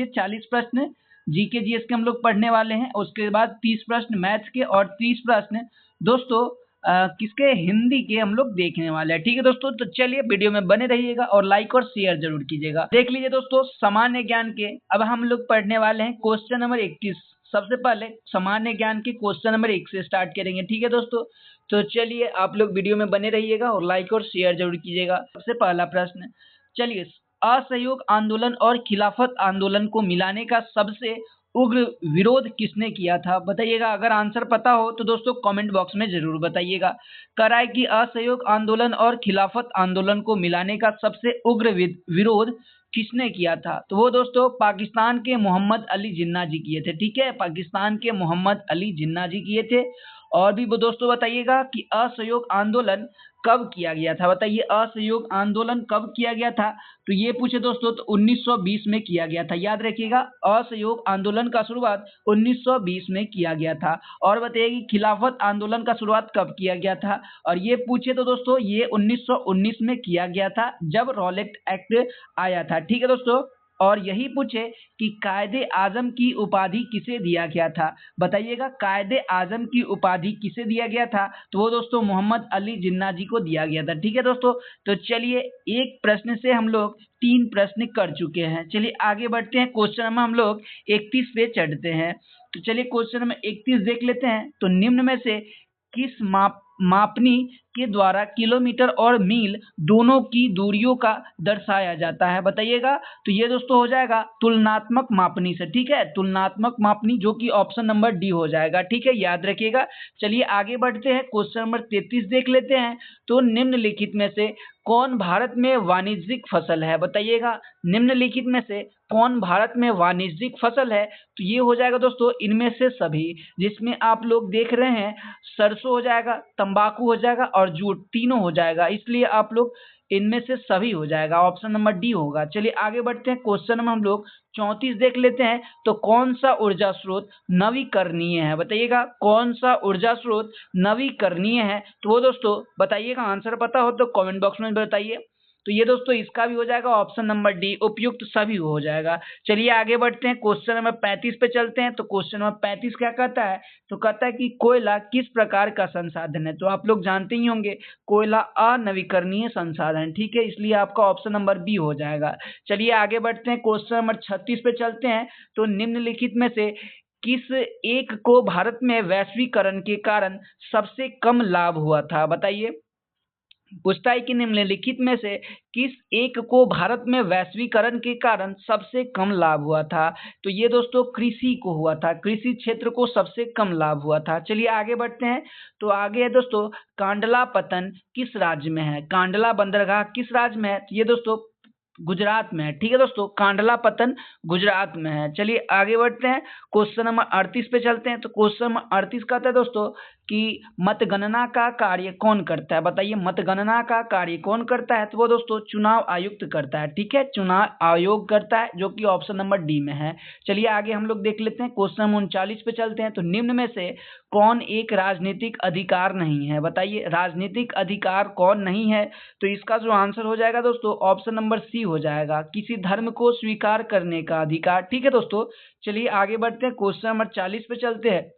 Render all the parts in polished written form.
लीजिए 40 प्रश्न GK GS के हम लोग पढ़ने वाले हैं। उसके बाद 30 प्रश्न मैथ्स के और 30 प्रश्न दोस्तों किसके, हिंदी के हम लोग देखने वाले हैं। ठीक है दोस्तों, तो चलिए वीडियो में बने रहिएगा और लाइक और शेयर जरूर कीजिएगा। देख लीजिए दोस्तों, सामान्य ज्ञान के अब हम लोग पढ़ने वाले हैं क्वेश्चन नंबर 31। सबसे पहले सामान्य ज्ञान के क्वेश्चन नंबर 1 से स्टार्ट करेंगे। ठीक है दोस्तों, तो चलिए आप लोग वीडियो में बने रहिएगा और लाइक और शेयर जरूर कीजिएगा। सबसे पहला प्रश्न, चलिए, असहयोग आंदोलन और खिलाफत आंदोलन को मिलाने का सबसे उग्र विरोध किसने किया था, बताइएगा। अगर आंसर पता हो तो दोस्तों कमेंट बॉक्स में जरूर बताइएगा। कह रहा है कि असहयोग आंदोलन और खिलाफत आंदोलन को मिलाने का सबसे उग्र विरोध किसने किया था, तो वो दोस्तों पाकिस्तान के मोहम्मद अली जिन्ना जी किए थे। ठीक है, पाकिस्तान के मोहम्मद अली जिन्ना जी किए थे। और भी वो दोस्तों बताइएगा कि असहयोग आंदोलन कब किया गया था, बताइए असहयोग आंदोलन कब किया गया था। तो ये पूछे दोस्तों तो 1920 में किया गया था। याद रखिएगा, असहयोग आंदोलन का शुरुआत 1920 में किया गया था। और बताइए कि खिलाफत आंदोलन का शुरुआत कब किया गया था, और ये पूछे तो दोस्तों ये 1919 में किया गया था जब रॉलेट एक्ट आया था। ठीक है दोस्तों, और यही पूछे कि कायदे आजम की उपाधि किसे दिया गया था, बताइएगा कायदे आजम की उपाधि किसे दिया गया था, तो वो दोस्तों मोहम्मद अली जिन्ना जी को दिया गया था। ठीक है दोस्तों, तो चलिए एक प्रश्न से हम लोग 3 प्रश्न कर चुके हैं। चलिए आगे बढ़ते हैं, क्वेश्चन नंबर हम लोग 31 पे चढ़ते हैं। तो चलिए क्वेश्चन नंबर 31 देख लेते हैं। तो निम्न में से किस मापनी के द्वारा किलोमीटर और मील दोनों की दूरियों का दर्शाया जाता है, बताइएगा। तो ये दोस्तों हो जाएगा तुलनात्मक मापनी से। ठीक है, तुलनात्मक मापनी जो कि ऑप्शन नंबर डी हो जाएगा। ठीक है, याद रखिएगा। चलिए आगे बढ़ते हैं, क्वेश्चन नंबर 33 देख लेते हैं। तो निम्नलिखित में से कौन भारत में वाणिज्यिक फसल है, बताइएगा। निम्नलिखित में से कौन भारत में वाणिज्यिक फसल है, तो ये हो जाएगा दोस्तों इनमें से सभी, जिसमें आप लोग देख रहे हैं सरसों हो जाएगा, तंबाकू हो जाएगा और जूट, तीनों हो जाएगा। इसलिए आप लोग इनमें से सभी हो जाएगा, ऑप्शन नंबर डी होगा। चलिए आगे बढ़ते हैं, क्वेश्चन नंबर हम लोग 34 देख लेते हैं। तो कौन सा ऊर्जा स्रोत नवीकरणीय है, बताइएगा कौन सा ऊर्जा स्रोत नवीकरणीय है, तो वो दोस्तों बताइएगा। आंसर पता हो तो कमेंट बॉक्स में बताइए। तो ये दोस्तों इसका भी हो जाएगा ऑप्शन नंबर डी, उपयुक्त सभी हो जाएगा। चलिए आगे बढ़ते हैं, क्वेश्चन नंबर 35 पे चलते हैं। तो क्वेश्चन नंबर 35 क्या कहता है, तो कहता है कि कोयला किस प्रकार का संसाधन है। तो आप लोग जानते ही होंगे कोयला अनवीकरणीय संसाधन। ठीक है, इसलिए आपका ऑप्शन नंबर बी हो जाएगा। चलिए आगे बढ़ते हैं, क्वेश्चन नंबर 36 पे चलते हैं। तो निम्नलिखित में से किस एक को भारत में वैश्वीकरण के कारण सबसे कम लाभ हुआ था, बताइए। पूछता है कि निम्नलिखित में से किस एक को भारत में वैश्वीकरण के कारण सबसे कम लाभ हुआ था, तो ये दोस्तों कृषि को हुआ था, कृषि क्षेत्र को सबसे कम लाभ हुआ था। चलिए आगे बढ़ते हैं। तो आगे है दोस्तों कांडला पतन किस राज्य में है, कांडला बंदरगाह किस राज्य में है, तो ये दोस्तों गुजरात में है। ठीक है दोस्तों, कांडला पतन गुजरात में है। चलिए आगे बढ़ते हैं, क्वेश्चन नंबर 38 पे चलते हैं। तो क्वेश्चन नंबर 38 कहता है दोस्तों कि मतगणना का कार्य कौन करता है, बताइए मतगणना का कार्य कौन करता है, तो वो दोस्तों चुनाव आयुक्त करता है। ठीक है, चुनाव आयोग करता है, जो कि ऑप्शन नंबर डी में है। चलिए आगे हम लोग देख लेते हैं, क्वेश्चन नंबर 39 पे चलते हैं। तो निम्न में से कौन एक राजनीतिक अधिकार नहीं है, बताइए राजनीतिक अधिकार कौन नहीं है, तो इसका जो आंसर हो जाएगा दोस्तों ऑप्शन नंबर सी हो जाएगा, किसी धर्म को स्वीकार करने का अधिकार। ठीक है दोस्तों, चलिए आगे बढ़ते हैं, क्वेश्चन नंबर 40 पे चलते हैं।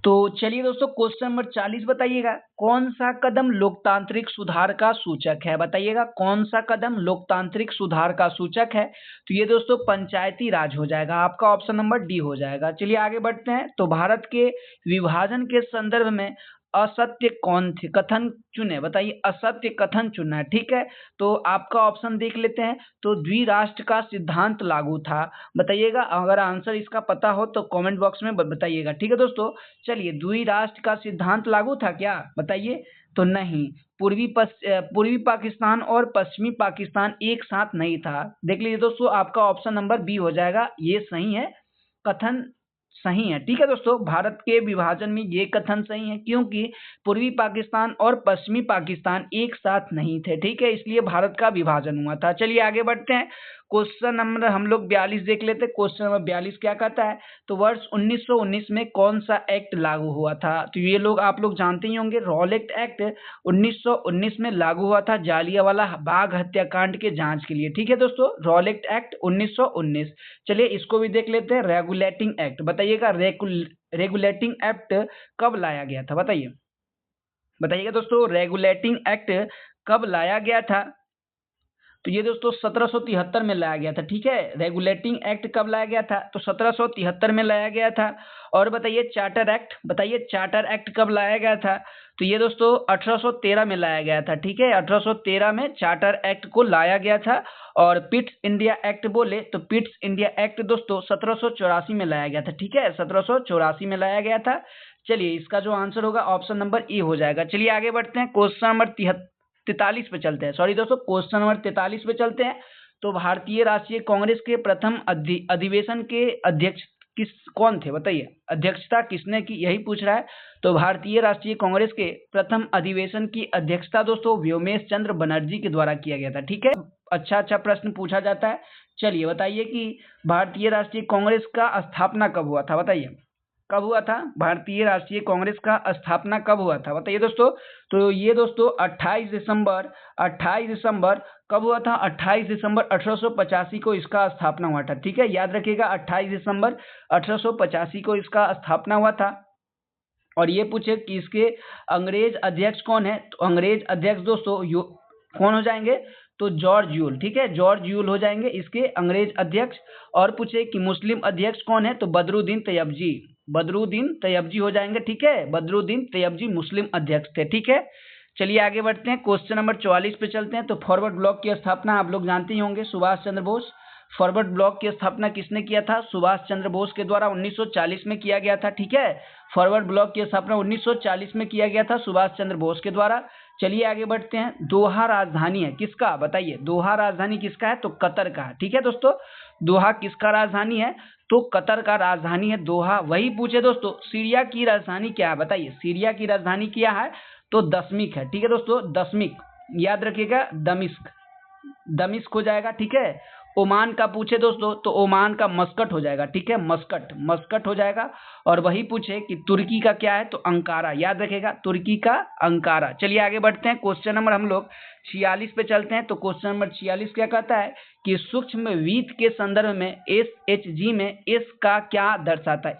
तो चलिए दोस्तों क्वेश्चन नंबर 40 बताइएगा, कौन सा कदम लोकतांत्रिक सुधार का सूचक है, बताइएगा कौन सा कदम लोकतांत्रिक सुधार का सूचक है, तो ये दोस्तों पंचायती राज हो जाएगा, आपका ऑप्शन नंबर डी हो जाएगा। चलिए आगे बढ़ते हैं। तो भारत के विभाजन के संदर्भ में असत्य कौन थे कथन चुने, बताइए असत्य कथन चुना है। ठीक है, तो आपका ऑप्शन देख लेते हैं। तो द्विराष्ट्र का सिद्धांत लागू था, बताइएगा। अगर आंसर इसका पता हो तो कमेंट बॉक्स में बताइएगा। ठीक है दोस्तों, चलिए द्विराष्ट्र का सिद्धांत लागू था क्या, बताइए। तो नहीं, पूर्वी पाकिस्तान और पश्चिमी पाकिस्तान एक साथ नहीं था। देख लीजिए दोस्तों, आपका ऑप्शन नंबर बी हो जाएगा, ये सही है, कथन सही है। ठीक है दोस्तों, भारत के विभाजन में ये कथन सही है, क्योंकि पूर्वी पाकिस्तान और पश्चिमी पाकिस्तान एक साथ नहीं थे। ठीक है, इसलिए भारत का विभाजन हुआ था। चलिए आगे बढ़ते हैं, क्वेश्चन नंबर हम लोग 42 देख लेते हैं। क्वेश्चन नंबर 42 क्या कहता है, तो वर्ष 1919 में कौन सा एक्ट लागू हुआ था। तो ये लोग आप लोग जानते ही होंगे, रॉलेट एक्ट 1919 में लागू हुआ था जालियांवाला बाग हत्याकांड के जांच के लिए। ठीक है दोस्तों, रॉलेट एक्ट 1919। चलिए इसको भी देख लेते हैं। रेगुलेटिंग एक्ट बताइएगा, रेगुलेटिंग एक्ट कब लाया गया था, बताइएगा दोस्तों, रेगुलेटिंग एक्ट कब लाया गया था। तो ये दोस्तों 1773 में लाया गया था। ठीक है, रेगुलेटिंग एक्ट कब लाया गया था, तो 1773 में लाया गया था। और बताइए चार्टर एक्ट, बताइए चार्टर एक्ट कब लाया गया था। तो ये दोस्तों 1813 में लाया गया था। ठीक है, 1813 में चार्टर एक्ट को लाया गया था। और पिट्स इंडिया एक्ट बोले तो पिट्स इंडिया एक्ट दोस्तों 1784 में लाया गया था। ठीक है, 1784 में लाया गया था। चलिए इसका जो आंसर होगा ऑप्शन नंबर ए हो जाएगा। चलिए आगे बढ़ते हैं, क्वेश्चन नंबर 43 पे चलते हैं। सॉरी दोस्तों, क्वेश्चन नंबर 43 पे चलते हैं। तो भारतीय राष्ट्रीय कांग्रेस के प्रथम अधिवेशन के अध्यक्ष कौन थे, बताइए, अध्यक्षता किसने की, यही पूछ रहा है। तो भारतीय राष्ट्रीय कांग्रेस के प्रथम अधिवेशन की अध्यक्षता दोस्तों व्योमेश चंद्र बनर्जी के द्वारा किया गया था। ठीक है, अच्छा प्रश्न पूछा जाता है। चलिए बताइए कि भारतीय राष्ट्रीय कांग्रेस का स्थापना कब हुआ था, बताइए कब हुआ था, भारतीय राष्ट्रीय कांग्रेस का स्थापना कब हुआ था, बताइए दोस्तों। तो ये दोस्तों 28 दिसंबर कब हुआ था, 28 दिसंबर 1885 को इसका स्थापना हुआ था। ठीक है, याद रखिएगा 28 दिसंबर 1885 को इसका स्थापना हुआ था। और ये पूछे कि इसके अंग्रेज अध्यक्ष कौन है, तो अंग्रेज अध्यक्ष दोस्तों कौन हो जाएंगे, तो जॉर्ज यूल। ठीक है, जॉर्ज यूल हो जाएंगे इसके अंग्रेज अध्यक्ष। और पूछे कि मुस्लिम अध्यक्ष कौन है, तो बदरुद्दीन तैयबजी हो जाएंगे। ठीक है, बदरुद्दीन तैयबजी मुस्लिम अध्यक्ष थे। ठीक है, चलिए आगे बढ़ते हैं, क्वेश्चन नंबर 44 पे चलते हैं। तो फॉरवर्ड ब्लॉक की स्थापना आप लोग जानते ही होंगे, सुभाष चंद्र बोस। फॉरवर्ड ब्लॉक की स्थापना किसने किया था, सुभाष चंद्र बोस के द्वारा 1940 में किया गया था। ठीक है, फॉरवर्ड ब्लॉक की स्थापना 1940 में किया गया था सुभाष चंद्र बोस के द्वारा। चलिए आगे बढ़ते हैं, दोहा राजधानी है किसका, बताइए, दोहा राजधानी किसका है, तो कतर का। ठीक है दोस्तों, दोहा किसका राजधानी है, तो कतर का राजधानी है दोहा। वही पूछे दोस्तों सीरिया की राजधानी क्या है, बताइए सीरिया की राजधानी क्या है, तो दशमिक है। ठीक है दोस्तों, दशमिक, याद रखिएगा, दमिश्क हो जाएगा। ठीक है, ओमान का पूछे दोस्तों तो ओमान का मस्कट हो जाएगा। ठीक है, मस्कट हो जाएगा। और वही पूछे कि तुर्की का क्या है, तो अंकारा, याद रखेगा, तुर्की का अंकारा। चलिए आगे बढ़ते हैं, क्वेश्चन नंबर हम लोग 46 पे चलते हैं। तो क्वेश्चन नंबर 46 क्या कहता है कि सूक्ष्म वित्त के संदर्भ में SHG में एस का क्या दर्शाता है,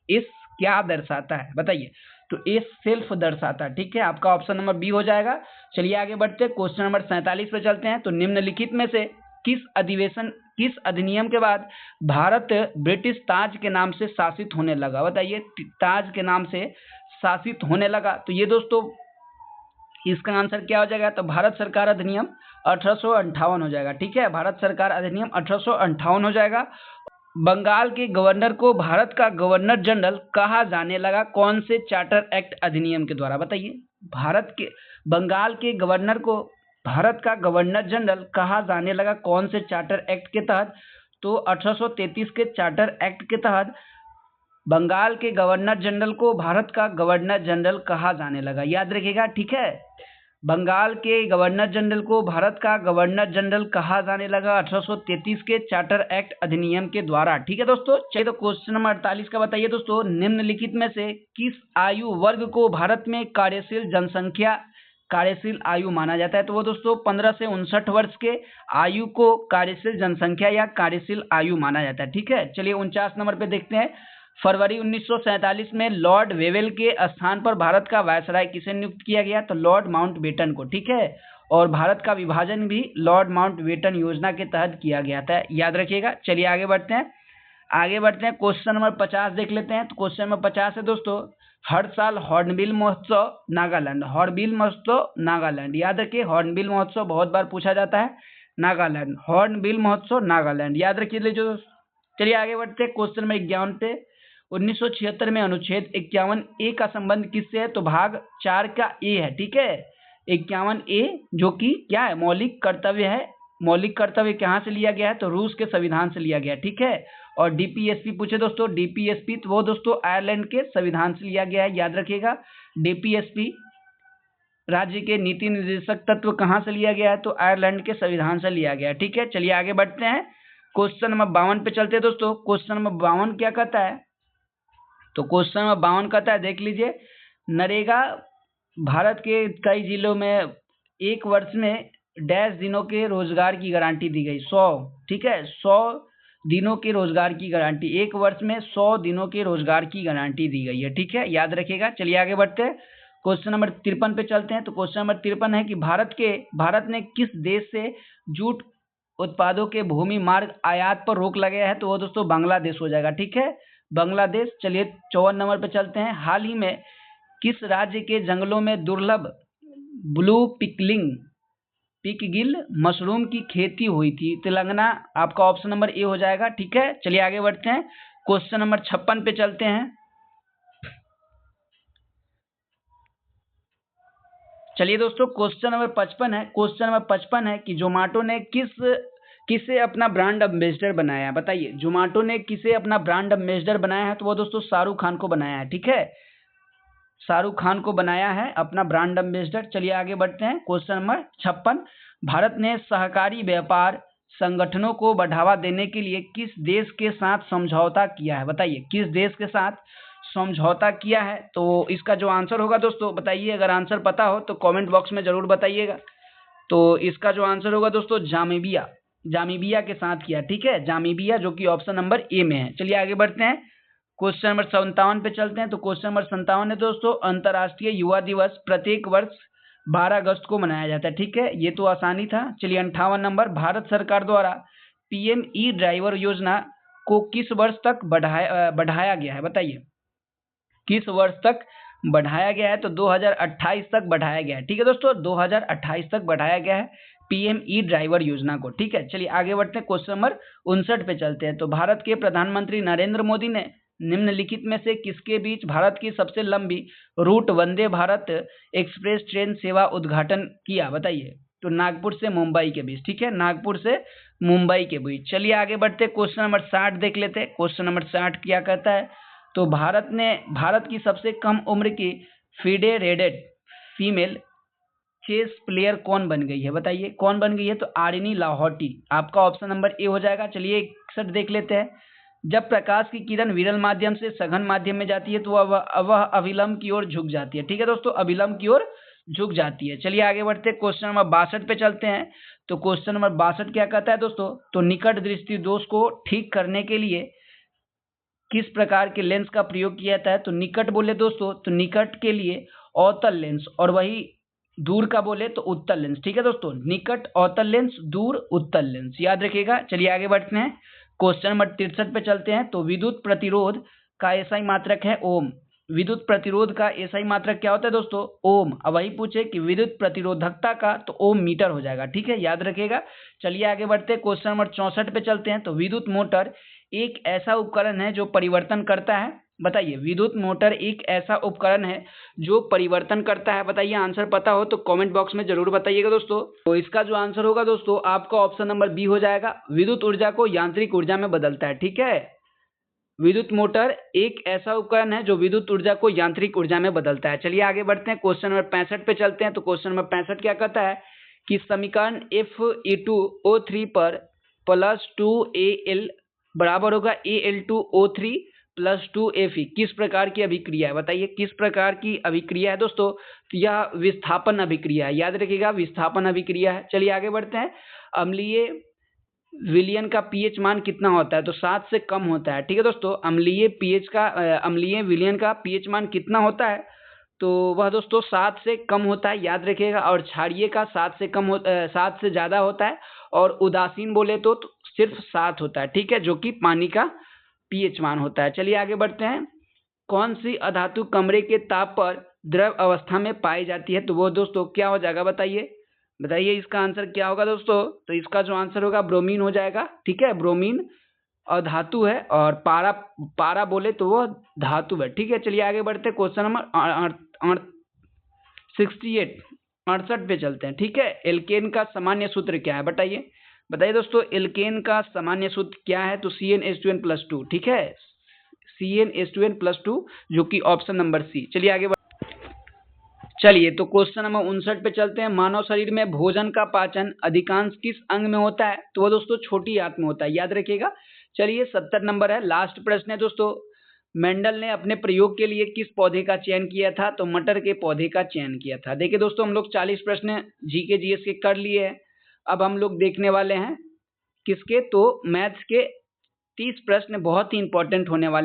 एस क्या दर्शाता है, बताइए। तो एस सेल्फ दर्शाता है। ठीक है, आपका ऑप्शन नंबर बी हो जाएगा। चलिए आगे बढ़ते हैं, क्वेश्चन नंबर 47 पे चलते हैं। तो निम्नलिखित में से किस अधिनियम के बाद भारत ब्रिटिश ताज के नाम से शासित होने लगा, बताइए, ताज के नाम से शासित होने लगा। तो ये दोस्तों इसका आंसर क्या हो जाएगा, तो भारत सरकार अधिनियम 1858 हो जाएगा। ठीक है, भारत सरकार अधिनियम 1858 हो जाएगा। बंगाल के गवर्नर को भारत का गवर्नर जनरल कहा जाने लगा कौन से चार्टर एक्ट अधिनियम के द्वारा, बताइए। बंगाल के गवर्नर को भारत का गवर्नर जनरल कहा जाने लगा कौन से चार्टर एक्ट के तहत, तो 1833 के चार्टर एक्ट के तहत बंगाल के गवर्नर जनरल को भारत का गवर्नर जनरल कहा जाने लगा, याद रखिएगा। ठीक है, बंगाल के गवर्नर जनरल को भारत का गवर्नर जनरल कहा जाने लगा 1833 के चार्टर एक्ट अधिनियम के द्वारा। ठीक है दोस्तों, चलिए तो क्वेश्चन नंबर 48 का बताइए दोस्तों, निम्नलिखित में से किस आयु वर्ग को भारत में कार्यशील आयु माना जाता है, तो वो दोस्तों 15 से 59 वर्ष के आयु को कार्यशील जनसंख्या या कार्यशील आयु माना जाता है। ठीक है, चलिए 49 नंबर पे देखते हैं। फरवरी 1947 में लॉर्ड वेवेल के स्थान पर भारत का वायसराय किसे नियुक्त किया गया, तो लॉर्ड माउंटबेटन को। ठीक है, और भारत का विभाजन भी लॉर्ड माउंटबेटन योजना के तहत किया गया था, याद रखिएगा। चलिए आगे बढ़ते हैं, क्वेश्चन नंबर 50 देख लेते हैं। तो क्वेश्चन नंबर 50 है दोस्तों, हर साल हॉर्नबिल महोत्सव नागालैंड, याद रखिए, हॉर्नबिल महोत्सव बहुत बार पूछा जाता है, नागालैंड, हॉर्नबिल महोत्सव नागालैंड, याद रखिए ले जो। चलिए आगे बढ़ते हैं, क्वेश्चन नंबर 51 पे। 1976 में अनुच्छेद 51A का संबंध किससे है, तो भाग 4 का ए है। ठीक है, 51A जो कि क्या है, मौलिक कर्तव्य है। मौलिक कर्तव्य कहाँ से लिया गया है, तो रूस के संविधान से लिया गया। ठीक है, और DPSP पूछे दोस्तों, DPSP तो वो दोस्तों आयरलैंड के संविधान से लिया गया है, याद रखिएगा। DPSP राज्य के नीति निर्देशक तत्व कहाँ से लिया गया है? तो आयरलैंड के संविधान से लिया गया है। ठीक है, चलिए आगे बढ़ते हैं। क्वेश्चन नंबर 52 पे चलते हैं दोस्तों। क्वेश्चन नंबर 52 क्या कहता है? तो क्वेश्चन नंबर 52 कहता है, देख लीजिए, नरेगा भारत के कई जिलों में एक वर्ष में डैश दिनों के रोजगार की गारंटी दी गई, 100। ठीक है, 100 दिनों के रोजगार की गारंटी, एक वर्ष में 100 दिनों के रोजगार की गारंटी दी गई है। ठीक है, याद रखिएगा। चलिए आगे बढ़ते हैं। क्वेश्चन नंबर 53 पे चलते हैं। तो क्वेश्चन नंबर 53 है कि भारत ने किस देश से जूट उत्पादों के भूमि मार्ग आयात पर रोक लगाया है? तो वो दोस्तों बांग्लादेश हो जाएगा। ठीक है, बांग्लादेश। चलिए 54 नंबर पे चलते हैं। हाल ही में किस राज्य के जंगलों में दुर्लभ ब्लू पिकगिल मशरूम की खेती हुई थी? तेलंगाना आपका ऑप्शन नंबर ए हो जाएगा। ठीक है, चलिए आगे बढ़ते हैं। क्वेश्चन नंबर 56 पे चलते हैं। चलिए दोस्तों, क्वेश्चन नंबर 55 है। क्वेश्चन नंबर 55 है कि जोमेटो ने किसे अपना ब्रांड एम्बेसडर बनाया है? बताइए, जोमेटो ने किसे अपना ब्रांड एम्बेसडर बनाया है? तो वो दोस्तों शाहरुख खान को बनाया है। ठीक है, शाहरुख खान को बनाया है अपना ब्रांड एम्बेसडर। चलिए आगे बढ़ते हैं। क्वेश्चन नंबर 56, भारत ने सहकारी व्यापार संगठनों को बढ़ावा देने के लिए किस देश के साथ समझौता किया है? बताइए, किस देश के साथ समझौता किया है? तो इसका जो आंसर होगा दोस्तों, बताइए, अगर आंसर पता हो तो कमेंट बॉक्स में जरूर बताइएगा। तो इसका जो आंसर होगा दोस्तों, जामीबिया के साथ किया। ठीक है, जामीबिया, जो कि ऑप्शन नंबर ए में है। चलिए आगे बढ़ते हैं। क्वेश्चन नंबर 57 पे चलते हैं। तो क्वेश्चन नंबर 57 है दोस्तों, अंतर्राष्ट्रीय युवा दिवस प्रत्येक वर्ष 12 अगस्त को मनाया जाता है। ठीक है, ये तो आसानी था। चलिए 58 नंबर, भारत सरकार द्वारा पीएम ई ड्राइवर योजना को किस वर्ष तक बढ़ाया गया है? बताइए, किस वर्ष तक बढ़ाया गया है? तो 2028 तक बढ़ाया गया है। ठीक है दोस्तों, 2028 तक बढ़ाया गया है पीएम ई ड्राइवर योजना को। ठीक है, चलिए आगे बढ़ते हैं। क्वेश्चन नंबर 59 पे चलते हैं। तो भारत के प्रधानमंत्री नरेंद्र मोदी ने निम्नलिखित में से किसके बीच भारत की सबसे लंबी root Vande Bharat express train सेवा उद्घाटन किया? बताइए, तो नागपुर से मुंबई के बीच। ठीक है, नागपुर से मुंबई के बीच। चलिए आगे बढ़ते, क्वेश्चन नंबर 60 देख लेते हैं। क्वेश्चन नंबर 60 क्या कहता है? तो भारत की सबसे कम उम्र की फेडरेटेड फीमेल चेस प्लेयर कौन बन गई है? बताइए, कौन बन गई है? तो आरिनी लाहौटी आपका ऑप्शन नंबर ए हो जाएगा। चलिए 61 देख लेते हैं। जब प्रकाश की किरण विरल माध्यम से सघन माध्यम में जाती है तो वह अभिलंब की ओर झुक जाती है। ठीक है दोस्तों, अभिलंब की ओर झुक जाती है। चलिए आगे बढ़ते हैं। क्वेश्चन नंबर 62 पे चलते हैं। तो क्वेश्चन नंबर 62 क्या कहता है दोस्तों? तो निकट दृष्टि दोष को ठीक करने के लिए किस प्रकार के लेंस का प्रयोग किया जाता है? तो निकट बोले दोस्तों, तो निकट के लिए अवतल लेंस, और वही दूर का बोले तो उत्तल लेंस। ठीक है दोस्तों, निकट अवतल लेंस, दूर उत्तल लेंस, याद रखिएगा। चलिए आगे बढ़ते हैं। क्वेश्चन नंबर 63 पे चलते हैं। तो विद्युत प्रतिरोध का एसआई मात्रक है ओम। विद्युत प्रतिरोध का एसआई मात्रक क्या होता है दोस्तों? ओम। अब वही पूछे कि विद्युत प्रतिरोधकता का, तो ओम मीटर हो जाएगा। ठीक है, याद रखिएगा। चलिए आगे बढ़ते हैं। क्वेश्चन नंबर 64 पे चलते हैं। तो विद्युत मोटर एक ऐसा उपकरण है जो परिवर्तन करता है। बताइए, विद्युत मोटर एक ऐसा उपकरण है जो परिवर्तन करता है। बताइए, आंसर पता हो तो कमेंट बॉक्स में जरूर बताइएगा दोस्तों। तो इसका जो आंसर होगा दोस्तों, आपका ऑप्शन नंबर बी हो जाएगा। विद्युत ऊर्जा को यांत्रिक ऊर्जा में बदलता है। ठीक है, विद्युत मोटर एक ऐसा उपकरण है जो विद्युत ऊर्जा को यांत्रिक ऊर्जा में बदलता है। चलिए आगे बढ़ते हैं। क्वेश्चन नंबर 65 पे चलते हैं। तो क्वेश्चन नंबर 65 क्या कहता है कि समीकरण Fe2O3 पर +2Al बराबर होगा Al2O3 +2Fe किस प्रकार की अभिक्रिया है? बताइए, किस प्रकार की अभिक्रिया है दोस्तों? तो यह विस्थापन अभिक्रिया है, याद रखिएगा, विस्थापन अभिक्रिया है। चलिए आगे बढ़ते हैं। अम्लीय विलयन का पीएच मान कितना होता है? तो 7 से कम होता है। ठीक है दोस्तों, अम्लीय विलयन का पीएच मान कितना होता है? तो वह दोस्तों 7 से कम होता है, याद रखिएगा। और क्षारीय का 7 से ज़्यादा होता है, और उदासीन बोले तो सिर्फ 7 होता है। ठीक है, जो कि पानी का पीएच मान होता है। चलिए आगे बढ़ते हैं। कौन सी अधातु कमरे के ताप पर द्रव अवस्था में पाई जाती है? तो वो दोस्तों क्या हो जाएगा? बताइए इसका आंसर क्या होगा दोस्तों? तो इसका जो आंसर होगा ब्रोमीन हो जाएगा। ठीक है, ब्रोमीन अधातु है, और पारा बोले तो वो धातु है। ठीक है, चलिए आगे बढ़ते हैं। क्वेश्चन नंबर 68 पे चलते हैं। ठीक है, एल्केन का सामान्य सूत्र क्या है? बताइए दोस्तों, एल्केन का सामान्य सूत्र क्या है? तो CnH2n+2। ठीक है, CnH2n+2, जो कि ऑप्शन नंबर सी। चलिए आगे चलिए तो क्वेश्चन नंबर 59 पे चलते हैं। मानव शरीर में भोजन का पाचन अधिकांश किस अंग में होता है? तो वो दोस्तों छोटी आंत में होता है, याद रखिएगा। चलिए 70 नंबर है, लास्ट प्रश्न है दोस्तों। मेंडल ने अपने प्रयोग के लिए किस पौधे का चयन किया था? तो मटर के पौधे का चयन किया था। देखिए दोस्तों, हम लोग 40 प्रश्न जीके जीएस के कर लिए हैं। अब हम लोग देखने वाले हैं किसके? तो मैथ्स के 30 प्रश्न बहुत ही इंपॉर्टेंट होने वाले